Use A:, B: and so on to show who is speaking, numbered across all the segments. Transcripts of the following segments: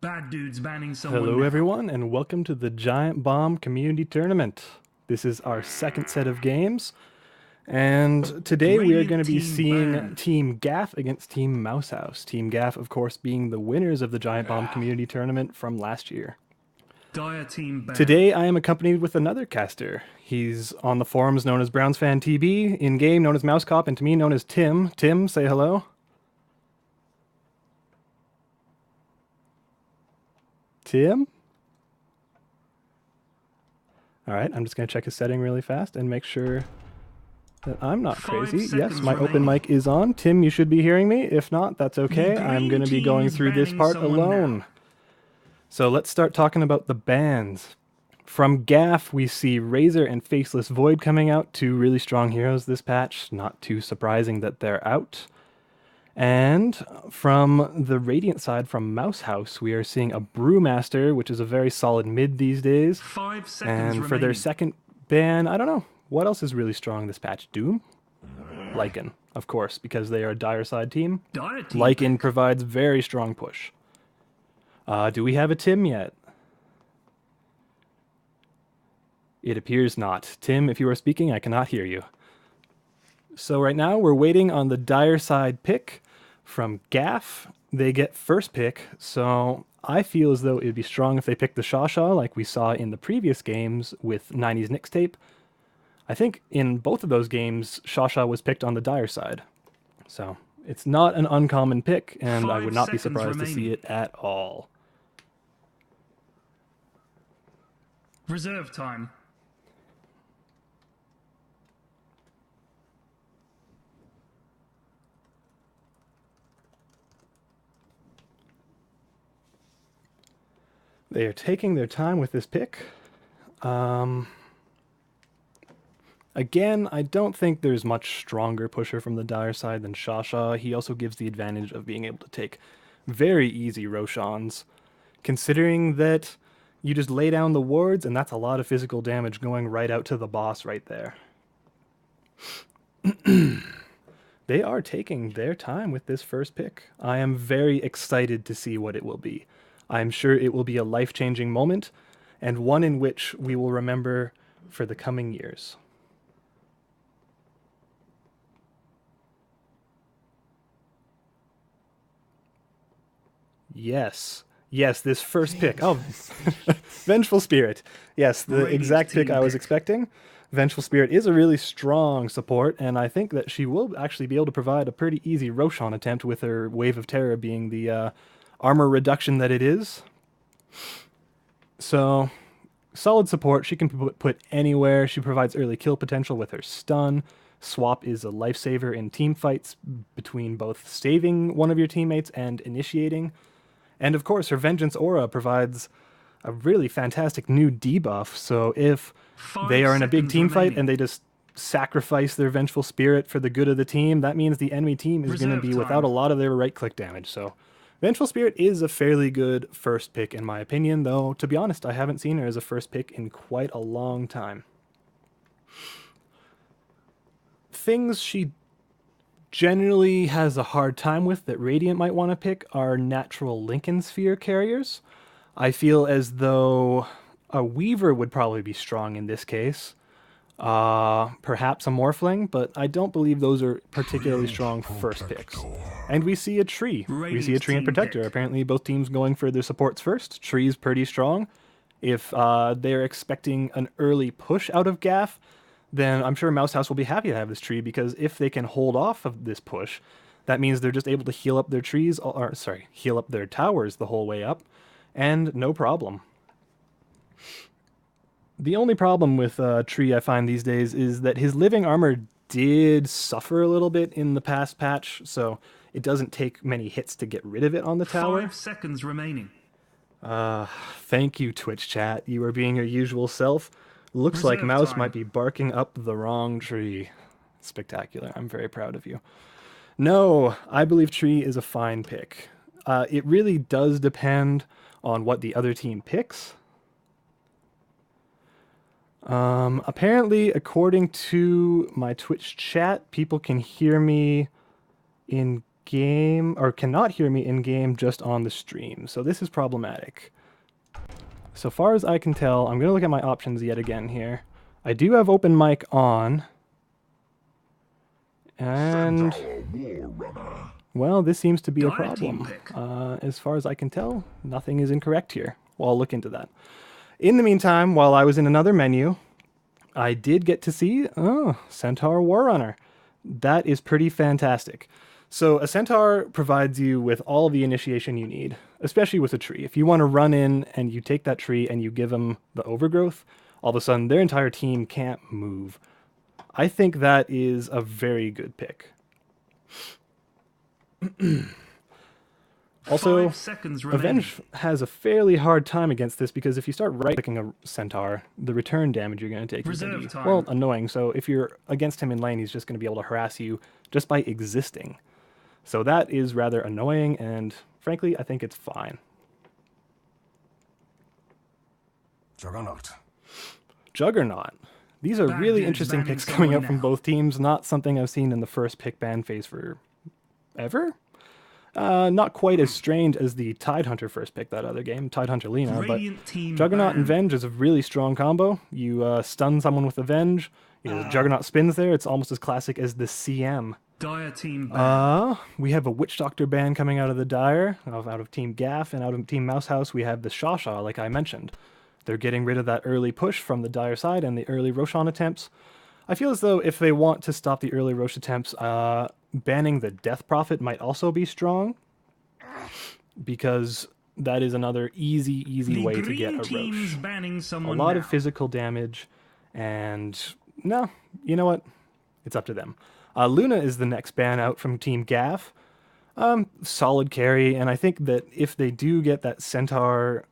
A: Bad dudes banning someone.
B: Hello
A: now.
B: everyone, and welcome to the Giant Bomb Community Tournament. This is our second set of games, and today we are going to be seeing Team GAF against Team Maus Haus. Team GAF, of course, being the winners of the Giant Bomb Community Tournament from last year.
A: Dire team ban.
B: Today I am accompanied with another caster. He's on the forums known as BrownsFanTB, in-game known as MouseCop, and to me known as Tim. Tim, say hello. Tim? Alright, I'm just going to check his setting really fast and make sure that I'm not crazy. Yes, my open mic is on. Tim, you should be hearing me. If not, that's okay. I'm going to be going through this part alone.
A: Now.
B: So let's start talking about the bans. From GAF, we see Razor and Faceless Void coming out, two really strong heroes this patch. Not too surprising that they're out. And from the Radiant side, from Maus Haus, we are seeing a Brewmaster, which is a very solid mid these days.
A: 5 seconds
B: and
A: remaining.
B: for their second ban, I don't know. What else is really strong this patch? Doom? Lycan, of course, because they are a Dire side team. Lycan provides very strong push. Do we have a Tim yet? It appears not. Tim, if you are speaking, I cannot hear you. So right now we're waiting on the Dire side pick from GAF. They get first pick, so I feel as though it would be strong if they pick the Shasha like we saw in the previous games with 90s Nyx tape. I think in both of those games, Shasha was picked on the Dire side. So it's not an uncommon pick, and I would not be surprised to see it at all.
A: Reserve time.
B: They are taking their time with this pick. Again, I don't think there's much stronger pusher from the Dire side than Shasha. He also gives the advantage of being able to take very easy Roshans, considering that you just lay down the wards, and that's a lot of physical damage going right out to the boss right there. They are taking their time with this first pick. I am very excited to see what it will be. I'm sure it will be a life-changing moment, and one in which we will remember for the coming years. Yes. Yes, this first pick. Oh, Vengeful Spirit. Yes, the exact pick I was expecting. Vengeful Spirit is a really strong support, and I think that she will actually be able to provide a pretty easy Roshan attempt with her Wave of Terror being the armor reduction that it is. So, solid support. She can put anywhere. She provides early kill potential with her stun. Swap is a lifesaver in team fights between both saving one of your teammates and initiating. And of course, her Vengeance Aura provides a really fantastic new debuff. So if they are in a big team fight and they just sacrifice their Vengeful Spirit for the good of the team, that means the enemy team is going to be without a lot of their right-click damage. So Vengeful Spirit is a fairly good first pick in my opinion, though, to be honest, I haven't seen her as a first pick in quite a long time. Things she generally has a hard time with that Radiant might want to pick are natural Lincoln Sphere carriers. I feel as though a Weaver would probably be strong in this case. Perhaps a Morphling, but I don't believe those are particularly strong first picks. And we see a Tree. We see a Tree and Protector. Apparently both teams going for their supports first. Tree's pretty strong. If they're expecting an early push out of GAF, then I'm sure Maus Haus will be happy to have this Tree, because if they can hold off of this push, that means they're just able to heal up their trees, or sorry, heal up their towers the whole way up, and no problem. The only problem with Tree I find these days is that his living armor did suffer a little bit in the past patch, so it doesn't take many hits to get rid of it on the tower.
A: 5 seconds remaining.
B: Thank you, Twitch chat. You are being your usual self. Looks like Maus might be barking up the wrong tree. Spectacular. I'm very proud of you. No, I believe Tree is a fine pick. It really does depend on what the other team picks. Apparently, according to my Twitch chat, people can hear me in game, or cannot hear me in game, just on the stream. So this is problematic. So far as I can tell, I'm going to look at my options yet again here. I do have open mic on. And, well, this seems to be a problem. As far as I can tell, nothing is incorrect here. Well, I'll look into that. In the meantime, while I was in another menu, I did get to see, Centaur Warrunner. That is pretty fantastic. So a Centaur provides you with all the initiation you need, especially with a tree. If you want to run in and you take that tree and you give them the overgrowth, all of a sudden their entire team can't move. I think that is a very good pick. Also, Avenge has a fairly hard time against this because if you start right-clicking a Centaur, the return damage you're going to take is going to be, well, annoying. So if you're against him in lane, he's just going to be able to harass you just by existing. So that is rather annoying, and frankly, I think it's fine. Juggernaut. These are really interesting picks coming out from both teams. Not something I've seen in the first pick ban phase for ever. Not quite as strange as the Tidehunter first pick that other game, Tidehunter Lina, but Juggernaut and Venge is a really strong combo. You stun someone with a Venge, Juggernaut spins there, it's almost as classic as the CM.
A: Dire team
B: we have a Witch Doctor ban coming out of the Dire, out of Team GAF, and out of Team Maus Haus we have the Shasha, like I mentioned. They're getting rid of that early push from the Dire side and the early Roshan attempts. I feel as though if they want to stop the early Rosh attempts, banning the Death Prophet might also be strong, because that is another easy way to get a Rosh. A lot of physical damage, and no, you know what? It's up to them. Luna is the next ban out from Team GAF. Solid carry, and I think that if they do get that Centaur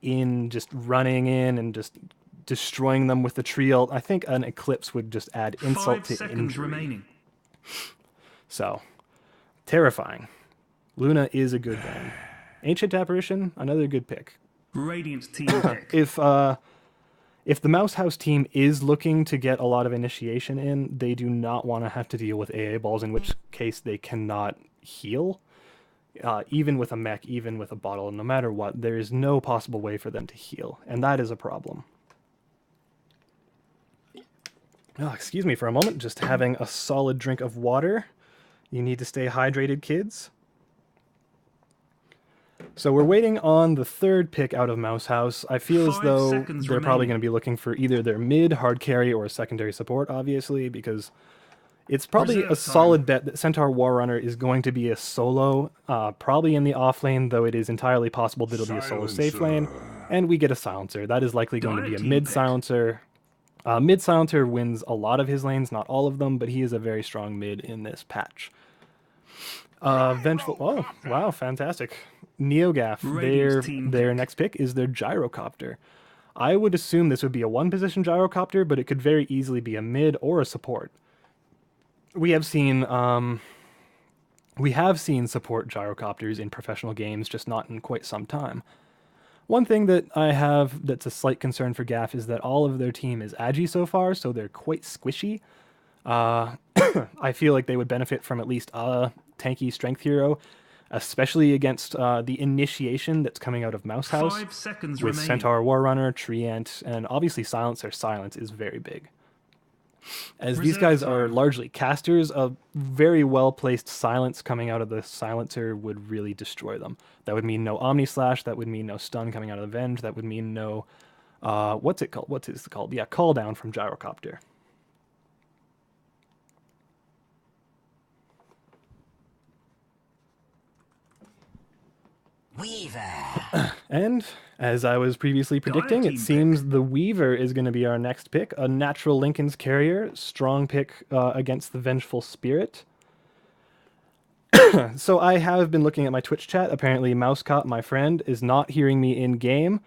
B: in, just running in and just destroying them with the tree ult, I think an Eclipse would just add insult to injury. So, terrifying. Luna is a good ban. Ancient Apparition, another good pick.
A: Radiant team pick.
B: If the Maus Haus team is looking to get a lot of initiation in, they do not want to have to deal with AA balls, in which case they cannot heal. Even with a mech, even with a bottle, no matter what, there is no possible way for them to heal, and that is a problem. Oh, excuse me for a moment, just having a solid drink of water. You need to stay hydrated, kids. So we're waiting on the third pick out of Maus Haus. I feel as though they're probably going to be looking for either their mid, hard carry, or secondary support, obviously, because it's probably a solid bet that Centaur Warrunner is going to be a solo, probably in the off lane, though it is entirely possible that it'll be a solo safe lane, and we get a silencer. That is likely going to be a mid silencer. Mid silencer wins a lot of his lanes, not all of them, but he is a very strong mid in this patch. Vengeful. Oh, wow, fantastic. NEOGAF, their next pick is their Gyrocopter. I would assume this would be a one-position Gyrocopter, but it could very easily be a mid or a support. We have seen support Gyrocopters in professional games, just not in quite some time. One thing that I have that's a slight concern for GAF is that all of their team is Agi so far, so they're quite squishy. I feel like they would benefit from at least a tanky strength hero, especially against the initiation that's coming out of Maus Haus with Centaur Warrunner, Treant, and obviously Silencer. Silence is very big. As these guys are largely casters, a very well-placed silence coming out of the Silencer would really destroy them. That would mean no Omni Slash, that would mean no stun coming out of the Venge, that would mean no... what's it called? What is it called? Yeah, call down from Gyrocopter.
C: Weaver.
B: And, as I was previously predicting, it seems the Weaver is going to be our next pick. A natural Linken's carrier, strong pick against the Vengeful Spirit. So I have been looking at my Twitch chat. Apparently Mousecop, my friend, is not hearing me in-game.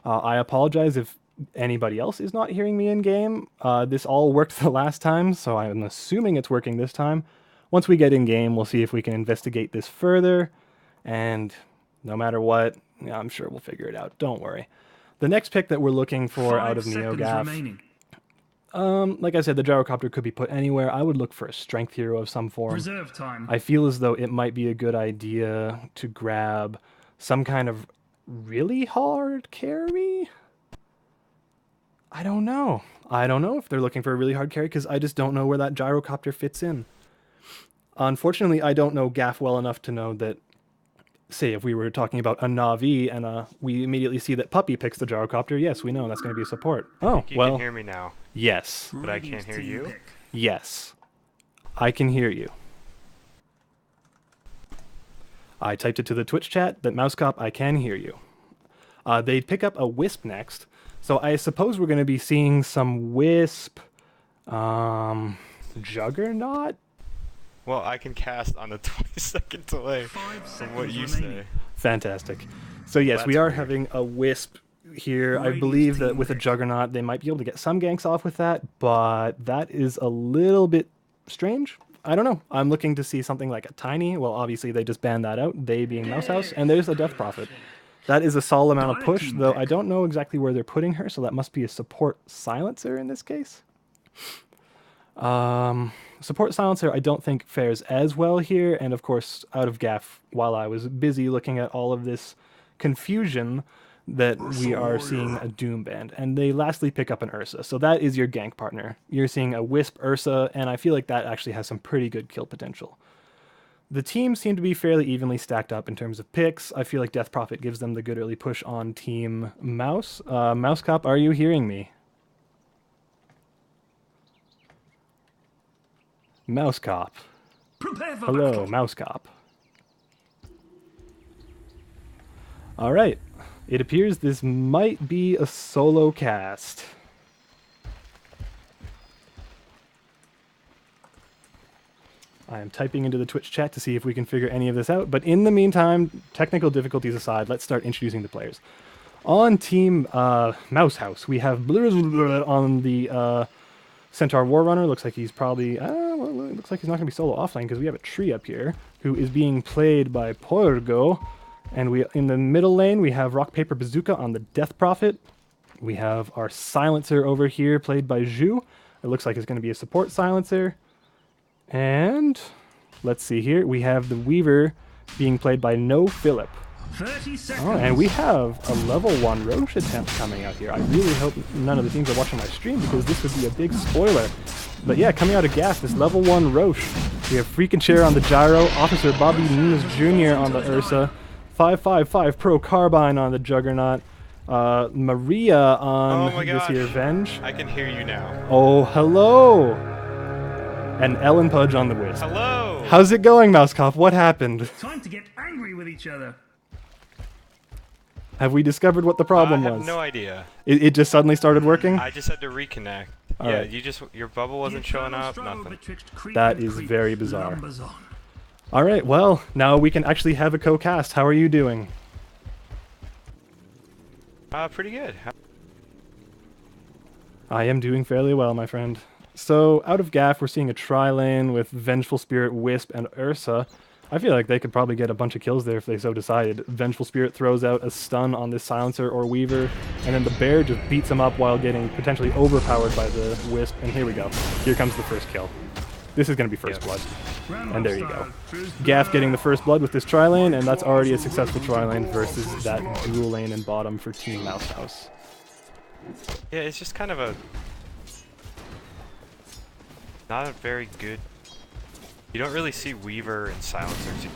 B: I apologize if anybody else is not hearing me in-game. This all worked the last time, so I'm assuming it's working this time. Once we get in-game, we'll see if we can investigate this further, and... no matter what, I'm sure we'll figure it out. Don't worry. The next pick that we're looking for out of NEOGAF, Like I said, the gyrocopter could be put anywhere. I would look for a strength hero of some form.
A: Reserve time.
B: I feel as though it might be a good idea to grab some kind of really hard carry. I don't know. I don't know if they're looking for a really hard carry because I just don't know where that gyrocopter fits in. Unfortunately, I don't know GAF well enough to know that, say, if we were talking about a Na'Vi and we immediately see that Puppy picks the gyrocopter, yes, we know that's going to be a support. Oh,
C: You
B: well,
C: can hear me now,
B: yes,
C: but I can't hear you.
B: yes, I can hear you. I typed it to the Twitch chat that Mousecop, I can hear you. They'd pick up a Wisp next, so I suppose we're going to be seeing some Wisp, Juggernaut?
C: Well, I can cast on a 20-second delay from what you say.
B: Fantastic. So yes,
C: That's
B: we are
C: weird.
B: having a Wisp here. I
A: Radiant
B: believe that
A: team
B: with a
A: pick.
B: Juggernaut, they might be able to get some ganks off with that, but that is a little bit strange. I don't know. I'm looking to see something like a Tiny. Well, obviously they just banned that out, they being Maus Haus, and there's a Death Prophet. That is a solid amount of push, though I don't know exactly where they're putting her, so that must be a support silencer in this case. Support silencer I don't think fares as well here, and of course out of GAF while I was busy looking at all of this confusion that we are seeing a Doom band, and they lastly pick up an Ursa, so that is your gank partner. You're seeing a Wisp Ursa, and I feel like that actually has some pretty good kill potential. The teams seem to be fairly evenly stacked up in terms of picks. I feel like Death Prophet gives them the good early push on Team Mouse. Mousecop, are you hearing me? Mousecop.
A: Prepare for
B: Hello,
A: battle.
B: Mousecop. Alright. It appears this might be a solo cast. I am typing into the Twitch chat to see if we can figure any of this out, but in the meantime, technical difficulties aside, let's start introducing the players. On Team Maus Haus, we have on the Centaur Warrunner. Looks like he's probably, well, it looks like he's not going to be solo offlane because we have a tree up here who is being played by Porgo. And we in the middle lane, we have Rock, Paper, Bazooka on the Death Prophet. We have our Silencer over here played by Zhu. It looks like it's going to be a support Silencer. And let's see here, we have the Weaver being played by No Philip.
A: 30 seconds.
B: Oh, and we have a level 1 Roche attempt coming out here. I really hope none of the teams are watching my stream because this would be a big spoiler. But yeah, coming out of GAF, this level 1 Roche. We have Freakin' Chair on the Gyro, Officer Bobby Nunes Jr. on the Ursa, 555 Pro Carbine on the Juggernaut, Maria on
C: Oh my
B: this here
C: gosh.
B: Venge.
C: I can hear you now.
B: Oh, hello! And Ellen Pudge on the Wisp.
C: Hello!
B: How's it going, Mousecop? What happened?
A: Time to get angry with each other.
B: Have we discovered what the problem
C: I have
B: was?
C: no idea.
B: It just suddenly started working?
C: I just had to reconnect.
B: All
C: yeah,
B: right.
C: your bubble wasn't
A: The
C: showing
A: eternal
C: up,
A: struggle
C: nothing.
A: betwixt creep
B: That
A: and
B: is
A: creep
B: very bizarre.
A: lumbers on.
B: Alright, well, now we can actually have a co-cast. How are you doing?
C: Pretty good.
B: I am doing fairly well, my friend. So, out of GAF, we're seeing a tri-lane with Vengeful Spirit, Wisp, and Ursa. I feel like they could probably get a bunch of kills there if they so decided. Vengeful Spirit throws out a stun on this Silencer or Weaver, and then the Bear just beats him up while getting potentially overpowered by the Wisp, and here we go. Here comes the first kill. This is going to be first blood. And there you go. GAF getting the first blood with this tri-lane, and that's already a successful tri-lane versus that dual lane and bottom for Team Maus Haus.
C: Yeah, it's just kind of a... not a very good... You don't really see Weaver and Silencers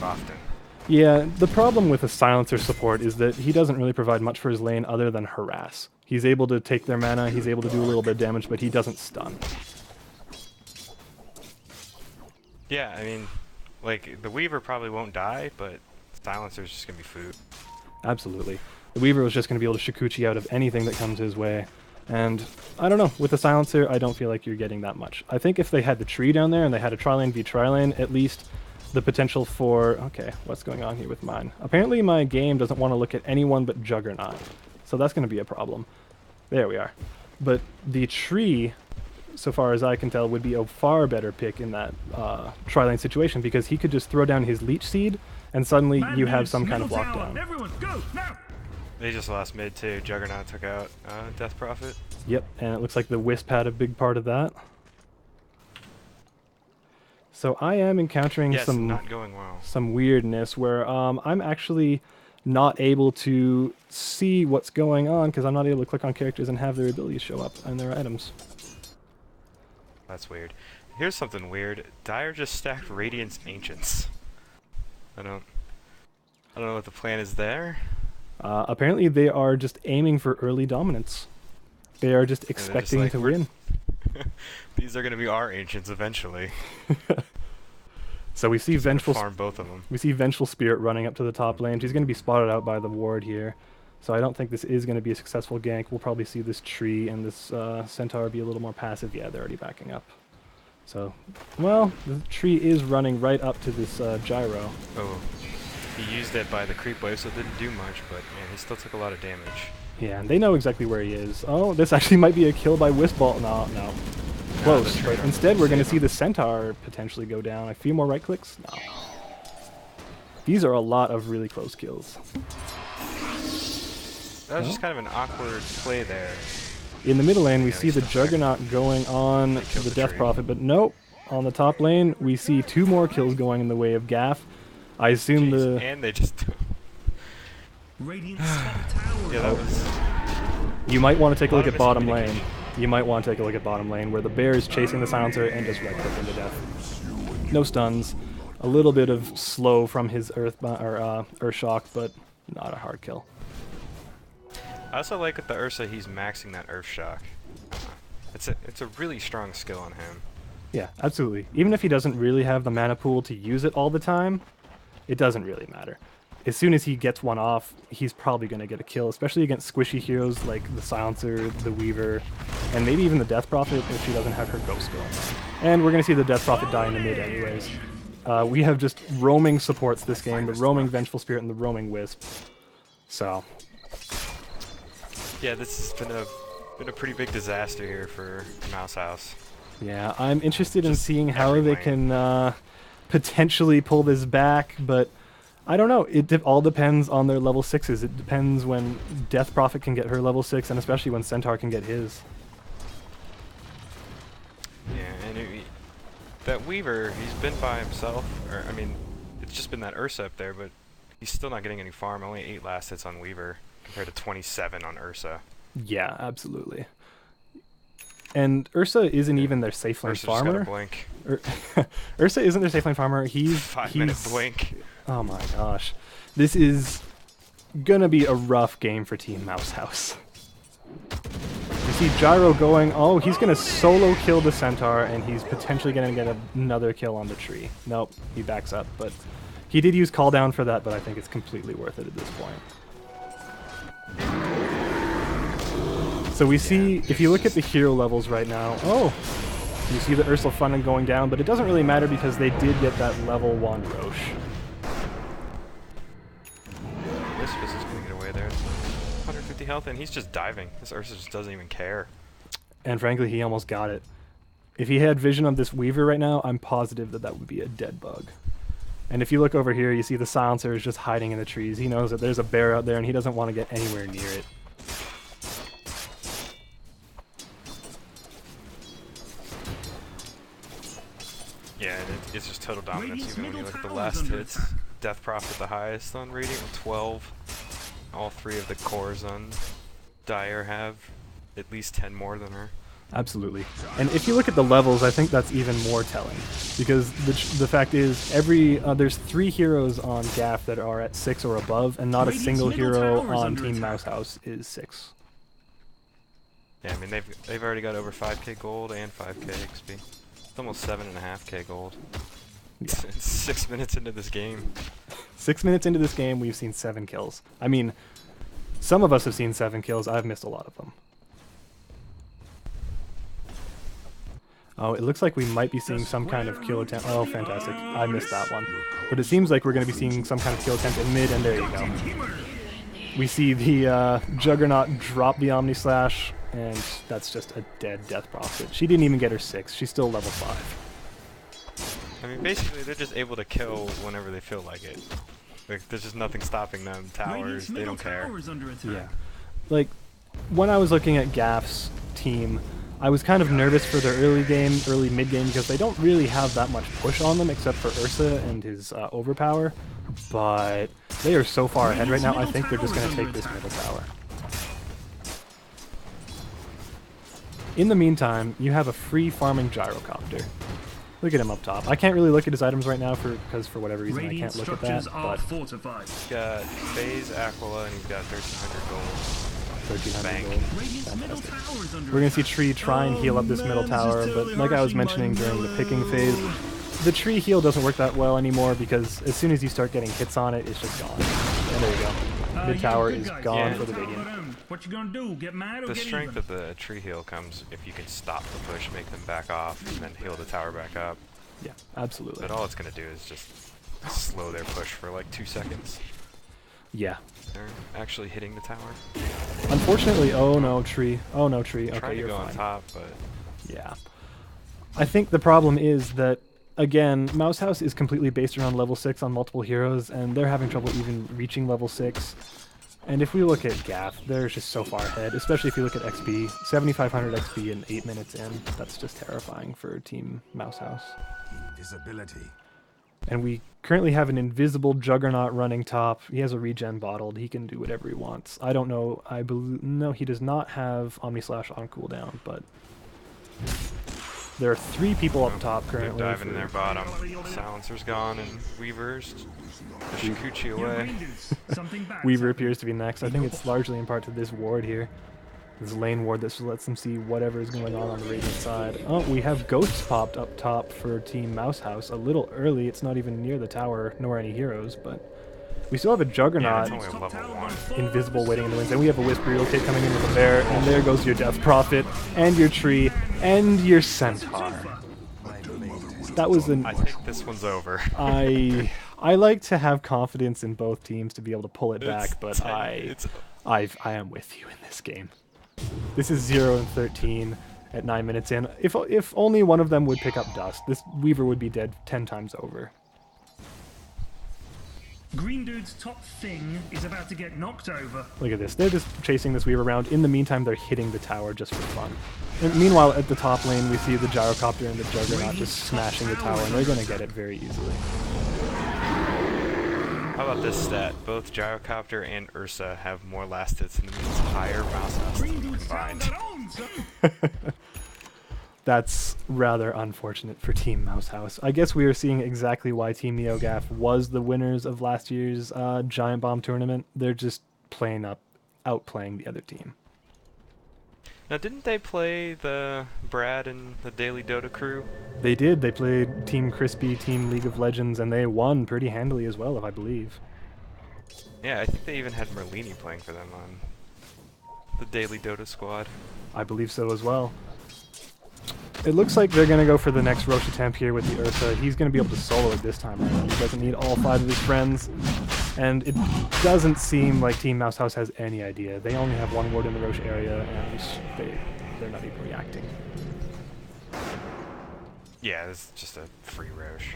C: often.
B: Yeah, the problem with a Silencer support is that he doesn't really provide much for his lane other than harass. He's able to take their mana, he's able to do a little bit of damage, but he doesn't stun.
C: Yeah, I mean, like, the Weaver probably won't die, but Silencer's just gonna be food.
B: Absolutely. The Weaver was just going to be able to Shikuchi out of anything that comes his way. And, I don't know, with the Silencer, I don't feel like you're getting that much. I think if they had the tree down there and they had a tri-lane v tri-lane, at least the potential for... Okay, what's going on here with mine? Apparently my game doesn't want to look at anyone but Juggernaut. So that's going to be a problem. There we are. But the tree, so far as I can tell, would be a far better pick in that tri-lane situation because he could just throw down his Leech Seed and suddenly you have some kind of lockdown.
A: Everyone, go now!
C: They just lost mid too. Juggernaut took out Death Prophet.
B: Yep, and it looks like the Wisp had a big part of that. So I am encountering
C: Yes, not going well.
B: some weirdness where I'm actually not able to see what's going on because I'm not able to click on characters and have their abilities show up and their items.
C: That's weird. Here's something weird. Dire just stacked Radiance Ancients. I don't know what the plan is there.
B: Apparently they are just aiming for early dominance. They are just expecting
C: like,
B: to win.
C: These are going to be our Ancients eventually.
B: So we see Vengeful
C: Farm both of them.
B: We see Vengeful Spirit running up to the top lane. She's going to be spotted out by the ward here. So I don't think this is going to be a successful gank. We'll probably see this tree and this centaur be a little more passive. Yeah, they're already backing up. So, well, the tree is running right up to this gyro.
C: Oh, he used it by the creep wave, so it didn't do much, but man, he still took a lot of damage.
B: Yeah, and they know exactly where he is. Oh, this actually might be a kill by Wisp Ball. No. Close, but instead we're going to see the centaur potentially go down. A few more right clicks? No. These are a lot of really close kills.
C: That was just kind of an awkward play there.
B: In the middle lane, we see the Juggernaut going on the Death Prophet, but nope. On the top lane, we see 2 more kills going in the way of GAF. I assume
C: And they just...
A: Radiant's top tower.
C: Yeah, that was...
B: You might want to take a look at bottom lane. You might want to take a look at bottom lane, where the bear is chasing the silencer and just right-click him to death. No stuns. A little bit of slow from his Earth Shock, but not a hard kill.
C: I also like with the Ursa, he's maxing that Earth Shock. It's a really strong skill on him.
B: Yeah, absolutely. Even if he doesn't really have the mana pool to use it all the time, it doesn't really matter. As soon as he gets one off, he's probably going to get a kill, especially against squishy heroes like the Silencer, the Weaver, and maybe even the Death Prophet if she doesn't have her Ghost going. And we're going to see the Death Prophet die in the mid anyways. We have just roaming supports this game, the roaming Vengeful Spirit and the roaming Wisp. So...
C: Yeah, this has been a pretty big disaster here for Maus Haus.
B: Yeah, I'm interested in seeing how they can potentially pull this back, but I don't know. It all depends on their level 6s. It depends when Death Prophet can get her level 6, and especially when Centaur can get his.
C: Yeah, and that Weaver, he's been by himself. Or I mean, it's just been that Ursa up there, but he's still not getting any farm. Only 8 last hits on Weaver compared to 27 on Ursa.
B: Yeah, absolutely. And Ursa isn't even their safe lane farmer.
C: Just got a blink.
B: Ursa isn't their safe lane farmer. He's
C: 5-minute blink.
B: Oh my gosh. This is gonna be a rough game for Team Maus Haus. You see Gyro going, oh, he's gonna solo kill the Centaur, and he's potentially gonna get another kill on the tree. Nope, he backs up, but he did use call down for that, but I think it's completely worth it at this point. So we see, if you look at the hero levels right now, oh, you see the Ursula Funnen going down, but it doesn't really matter because they did get that level 1 Roche.
C: This is going to get away there. 150 health, and he's just diving. This Ursa just doesn't even care.
B: And frankly, he almost got it. If he had vision of this Weaver right now, I'm positive that that would be a dead bug. And if you look over here, you see the Silencer is just hiding in the trees. He knows that there's a bear out there, and he doesn't want to get anywhere near it.
C: Yeah, and it's just total dominance, even when you look at the last hits. Death Prophet the highest on Radiant with 12. All 3 of the cores on Dire have at least 10 more than her.
B: Absolutely. And if you look at the levels, I think that's even more telling. Because the fact is, there's 3 heroes on GAF that are at 6 or above, and not a single hero on Team Maus Haus is 6.
C: Yeah, I mean, they've already got over 5k gold and 5k XP. It's almost 7.5k gold.
B: Yeah.
C: It's 6 minutes into this game.
B: 6 minutes into this game, we've seen 7 kills. I mean, some of us have seen 7 kills. I've missed a lot of them. Oh, it looks like we might be seeing some kind of kill attempt. Oh, fantastic. I missed that one. But it seems like we're going to be seeing some kind of kill attempt in mid, and there you go. We see the Juggernaut drop the Omni Slash, and that's just a dead Death Prophet. She didn't even get her 6. She's still level 5.
C: I mean, basically, they're just able to kill whenever they feel like it. Like, there's just nothing stopping them. Towers, they don't care.
B: Yeah. Like, when I was looking at GAF's team, I was kind of nervous for their early mid game, because they don't really have that much push on them except for Ursa and his overpower. But they are so far ahead right now, I think they're just going to take this middle tower. In the meantime, you have a free farming gyrocopter. Look at him up top. I can't really look at his items right now because for whatever reason I can't look at that. But
C: he's got Phase Aquila and he's got 1,300 gold.
B: 1,300 gold. Fantastic. We're going to see Tree try and heal up this middle tower, but like I was mentioning during the picking phase, the Tree heal doesn't work that well anymore because as soon as you start getting hits on it, it's just gone. And there you go. Mid tower is gone for the Radiant.
A: What you gonna do? Get mad or
C: the
A: get
C: strength
A: even?
C: of the tree heal comes if you can stop the push, make them back off, and then heal the tower back up.
B: Yeah, absolutely.
C: But all it's going to do is just slow their push for like 2 seconds.
B: Yeah.
C: They're actually hitting the tower.
B: Unfortunately, oh no, Tree. Oh no, Tree. Okay,
C: Trying to
B: you're
C: go
B: fine.
C: on top, but...
B: Yeah. I think the problem is that, again, Maus Haus is completely based around level 6 on multiple heroes, and they're having trouble even reaching level 6. And if we look at GAF, they're just so far ahead, especially if you look at XP. 7,500 XP in 8 minutes in. That's just terrifying for Team Maus Haus.
D: Invisibility.
B: And we currently have an invisible Juggernaut running top. He has a regen bottled. He can do whatever he wants. I don't know. I believe... No, he does not have Omni-Slash on cooldown, but... There are 3 people up top currently.
C: They're diving in their bottom. Silencer's gone and Weaver's the Shikuchi away.
B: Weaver appears to be next. I think it's largely in part to this ward here. This lane ward that just lets them see whatever is going on the Radiant side. Oh, we have ghosts popped up top for Team Maus Haus. A little early. It's not even near the tower, nor any heroes, but... We still have a Juggernaut,
C: Yeah, it's only level 1.
B: invisible, waiting in the wings, and we have a Whisper relocate coming in with a bear, and there goes your Death Prophet, and your Tree, and your Centaur. That was an...
C: I think this one's over.
B: I like to have confidence in both teams to be able to pull it back, but I am with you in this game. This is 0-13 at 9 minutes in. If only one of them would pick up Dust, this Weaver would be dead 10 times over.
A: Green Dude's top thing is about to get knocked over.
B: Look at this. They're just chasing this Weaver around. In the meantime, they're hitting the tower just for fun. And meanwhile, at the top lane, we see the Gyrocopter and the Juggernaut just smashing the tower, and they're going to get it very easily.
C: How about this stat? Both Gyrocopter and Ursa have more last hits than the entire Maus Haus combined.
B: That's rather unfortunate for Team Maus Haus. I guess we are seeing exactly why Team NEOGAF was the winners of last year's Giant Bomb tournament. They're just outplaying the other team.
C: Now, didn't they play the Brad and the Daily Dota crew?
B: They did. They played Team Crispy, Team League of Legends, and they won pretty handily as well, if I believe.
C: Yeah, I think they even had Merlini playing for them on the Daily Dota squad.
B: I believe so as well. It looks like they're going to go for the next Roche attempt here with the Ursa. He's going to be able to solo it this time around. He doesn't need all 5 of his friends. And it doesn't seem like Team Maus Haus has any idea. They only have 1 ward in the Roche area, and they're not even reacting.
C: Yeah, it's just a free Roche.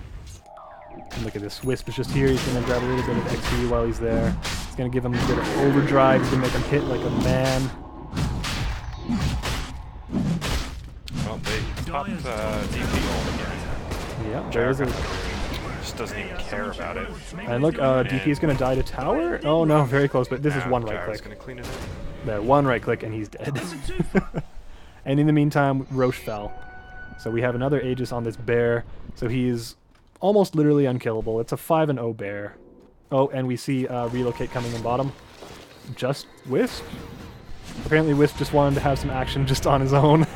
B: And look at this. Wisp is just here. He's going to grab a little bit of XP while he's there. He's going to give him a bit of overdrive to make him hit like a man.
C: Well, they popped DP ult again.
B: Yeah, there's a...
C: Just doesn't even care about it.
B: And look, DP is going to die to tower? Oh no, very close, but this is one right click.
C: Gonna clean it up.
B: There, 1 right click and he's dead. And in the meantime, Roche fell. So we have another Aegis on this bear. So he's almost literally unkillable. It's a 5-0 bear. Oh, and we see relocate coming in bottom. Just Wisp? Apparently Wisp just wanted to have some action just on his own.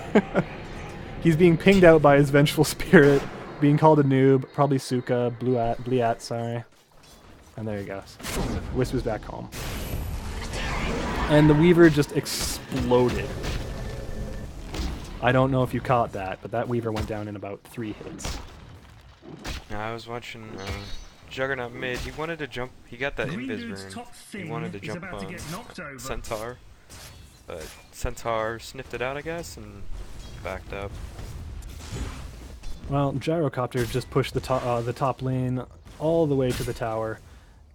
B: He's being pinged out by his Vengeful Spirit, being called a noob, probably Suka, Bliat, sorry. And there he goes. Wisp is back home. And the Weaver just exploded. I don't know if you caught that, but that Weaver went down in about 3 hits.
C: I was watching Juggernaut mid. He wanted to jump. He got that invis rune. He wanted to jump on Centaur. But Centaur sniffed it out, I guess, and backed up.
B: Well, Gyrocopter just pushed the top lane all the way to the tower,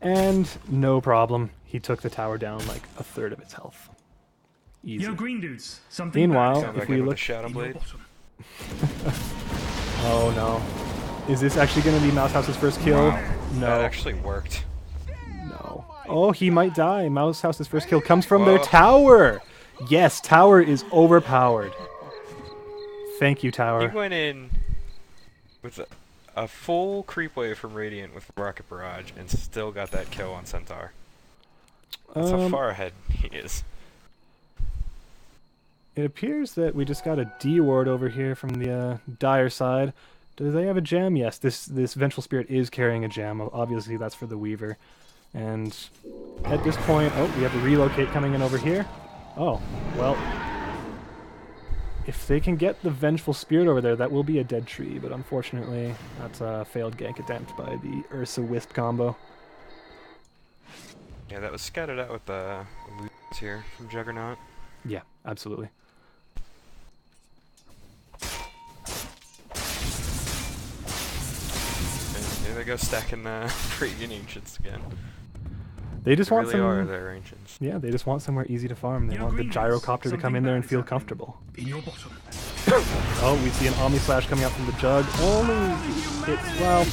B: And no problem. He took the tower down like a third of its health. Easy.
A: Yo, green dudes. Something
B: Meanwhile,
C: Sounds
B: if
C: like
B: we
C: him with
B: look...
C: a Shadow
A: in your
C: Blade.
A: bottom.
B: Oh no. Is this actually going to be Maus House's first kill?
C: Wow.
B: No.
C: That actually worked.
B: No. Oh, he might die. Maus House's first kill comes from their
C: Whoa.
B: tower! Yes, tower is overpowered. Thank you,
C: He
B: tower.
C: went in with a full creep wave from Radiant with Rocket Barrage and still got that kill on Centaur. That's how far ahead he is.
B: It appears that we just got a D ward over here from the Dire side. Do they have a gem? Yes, this Vengeful Spirit is carrying a gem. Obviously, that's for the Weaver. And at this point, oh, we have a relocate coming in over here. Oh, well, if they can get the Vengeful Spirit over there, that will be a dead tree. But unfortunately, that's a failed gank attempt by the Ursa Wisp combo.
C: Yeah, that was scattered out with the loot here from Juggernaut.
B: Yeah, absolutely.
C: And here they go stacking the Radiant Ancients again.
B: They just
C: They
B: want
C: really
B: some.
C: are their Ancients.
B: Yeah, they just want somewhere easy to farm. They
A: Yo,
B: want the
A: green dudes.
B: gyrocopter to come
A: Something
B: in there
A: bad
B: and
A: is
B: feel
A: happening.
B: comfortable.
A: In your bottom.
B: Oh, we see an Omni Slash coming out from the Jug. Only hits, well,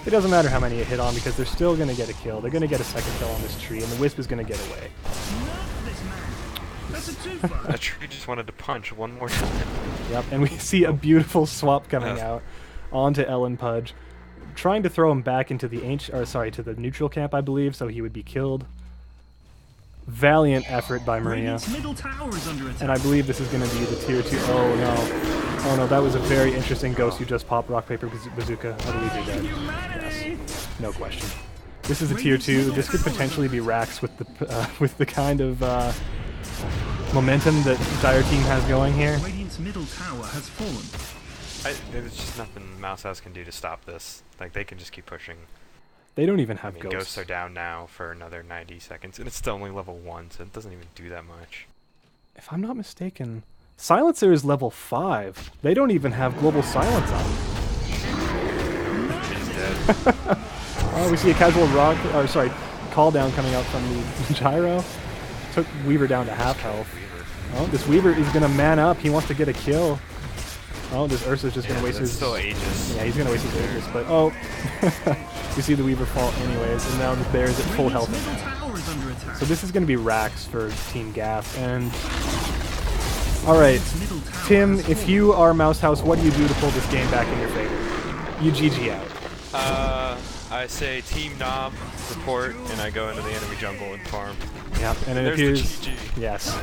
B: it doesn't matter how many you hit on because they're still going to get a kill. They're going to get a second kill on this tree, and the Wisp is going to get away.
A: Not this man. That's a twofer.
C: That tree just wanted to punch one more time.
B: Yep, and we see a beautiful swap coming
C: Yeah.
B: out onto Ellen Pudge, trying to throw him back into the to the neutral camp, I believe, so he would be killed. Valiant effort by Maria.
A: Radiant's middle tower is under attack.
B: And I believe this is going to be the tier 2. Oh no. Oh no, that was a very interesting ghost. You just popped rock, paper, bazooka. I believe you're dead.
A: Humanity.
B: Yes. No question. This is a tier 2. This could potentially be Rax with the kind of momentum that Dire Team has going here.
A: Radiant's middle tower has fallen.
C: There's just nothing Maus Haus can do to stop this. Like, they can just keep pushing.
B: They don't even
C: I
B: have
C: mean,
B: ghosts.
C: ghosts are down now for another 90 seconds, and it's still only level 1, so it doesn't even do that much.
B: If I'm not mistaken, Silencer is level 5. They don't even have global silence on.
C: He's dead.
B: Oh, we see a casual call down coming out from the gyro. Took Weaver down to half health. Oh, this Weaver is gonna man up. He wants to get a kill. Oh, this Ursa's just gonna waste
C: it's
B: his.
C: still Aegis.
B: Yeah, he's gonna waste his Aegis, but oh, we see the Weaver fall anyways, and now the bear is at full health.
A: Radiant's middle tower is under attack.
B: So this is gonna be Rax for Team GAF, and all right,
A: Middle tower
B: Tim,
A: has
B: if
A: fallen.
B: you are Maus Haus, what do you do to pull this game back in your favor? You GG out.
C: I say Team Knob, support, and I go into the enemy jungle and farm.
B: Yeah, and it
C: There's
B: appears.
C: the GG.
B: Yes.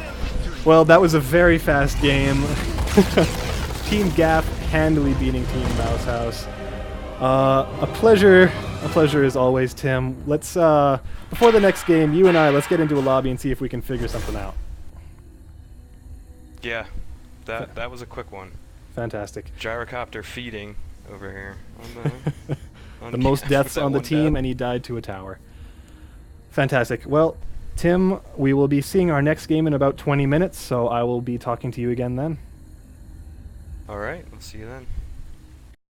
B: Well, that was a very fast game. Team GAF handily beating Team Maus Haus. A pleasure as always, Tim. Let's before the next game, you and I, let's get into a lobby and see if we can figure something out.
C: Yeah, that was a quick one.
B: Fantastic.
C: Gyrocopter feeding over here. On
B: The
C: the
B: most
C: GAF
B: deaths
C: with that
B: on the
C: one
B: team,
C: death.
B: and he died to a tower. Fantastic. Well, Tim, we will be seeing our next game in about 20 minutes, so I will be talking to you again then.
C: Alright, we'll see you then.